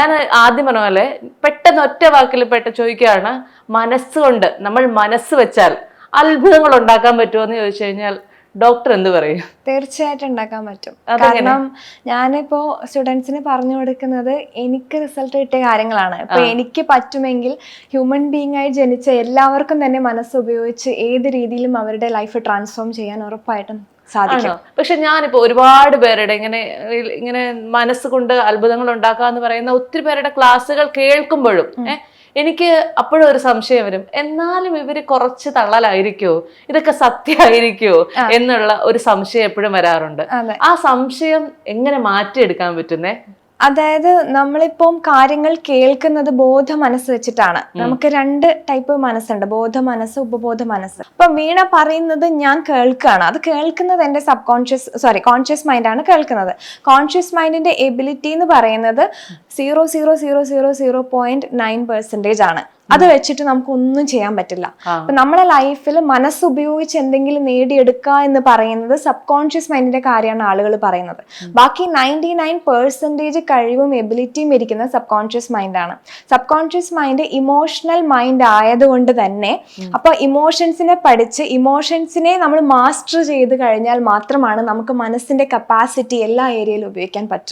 ഞാൻ ആദ്യം പറഞ്ഞ പോലെ പെട്ടെന്ന് ഒറ്റ വാക്കിൽ ചോദിക്കുകയാണ്, മനസ്സുകൊണ്ട് നമ്മൾ മനസ്സ് വെച്ചാൽ അത്ഭുതങ്ങൾ ഉണ്ടാക്കാൻ പറ്റുമോ എന്ന് ചോദിച്ചു കഴിഞ്ഞാൽ ഡോക്ടർ എന്ത് പറയും? തീർച്ചയായിട്ടും ഉണ്ടാക്കാൻ പറ്റും. കാരണം ഞാനിപ്പോ സ്റ്റുഡൻസിന് പറഞ്ഞു കൊടുക്കുന്നത് എനിക്ക് റിസൾട്ട് കിട്ടിയ കാര്യങ്ങളാണ്. ഇപ്പൊ എനിക്ക് പറ്റുമെങ്കിൽ ഹ്യൂമൻ ബീങ് ആയി ജനിച്ച എല്ലാവർക്കും തന്നെ മനസ്സ് ഉപയോഗിച്ച് ഏത് രീതിയിലും അവരുടെ ലൈഫ് ട്രാൻസ്ഫോം ചെയ്യാൻ ഉറപ്പായിട്ടും സാധിക്കും. പക്ഷെ ഞാനിപ്പോ ഒരുപാട് പേരുടെ ഇങ്ങനെ മനസ്സുകൊണ്ട് അത്ഭുതങ്ങൾ ഉണ്ടാക്കാന്ന് പറയുന്ന ഒത്തിരി പേരുടെ ക്ലാസ്സുകൾ കേൾക്കുമ്പോഴും എനിക്ക് അപ്പോഴും ഒരു സംശയം വരും, എന്നാലും ഇവര് കുറച്ച് തള്ളലായിരിക്കോ, ഇതൊക്കെ സത്യമായിരിക്കോ എന്നുള്ള ഒരു സംശയം എപ്പോഴും വരാറുണ്ട്. ആ സംശയം എങ്ങനെ മാറ്റിയെടുക്കാൻ പറ്റുന്നേ? അതായത് നമ്മളിപ്പം കാര്യങ്ങൾ കേൾക്കുന്നത് ബോധ മനസ്സ് വെച്ചിട്ടാണ്. നമുക്ക് രണ്ട് ടൈപ്പ് മനസ്സുണ്ട്, ബോധ മനസ്സ്, ഉപബോധ മനസ്സ്. അപ്പൊ വീണ പറയുന്നത് ഞാൻ കേൾക്കുകയാണ്, അത് കേൾക്കുന്നത് എന്റെ കോൺഷ്യസ് മൈൻഡാണ് കേൾക്കുന്നത്. കോൺഷ്യസ് മൈൻഡിന്റെ എബിലിറ്റി എന്ന് പറയുന്നത് 0.0000.9% ആണ്. അത് വെച്ചിട്ട് നമുക്ക് ഒന്നും ചെയ്യാൻ പറ്റില്ല. അപ്പൊ നമ്മളെ ലൈഫിൽ മനസ്സ് ഉപയോഗിച്ച് എന്തെങ്കിലും നേടിയെടുക്കുക എന്ന് പറയുന്നത് സബ് കോൺഷ്യസ് മൈൻഡിന്റെ കാര്യമാണ് ആളുകൾ പറയുന്നത്. ബാക്കി 99% കഴിവും എബിലിറ്റിയും ഇരിക്കുന്ന സബ് കോൺഷ്യസ് മൈൻഡാണ്. Subconscious mind emotional mind ആയതുകൊണ്ട് തന്നെ അപ്പൊ ഇമോഷൻസിനെ പഠിച്ച് ഇമോഷൻസിനെ നമ്മൾ മാസ്റ്റർ ചെയ്ത് കഴിഞ്ഞാൽ മാത്രമാണ് നമുക്ക് മനസ്സിന്റെ കപ്പാസിറ്റി എല്ലാ ഏരിയയിലും ഉപയോഗിക്കാൻ പറ്റും.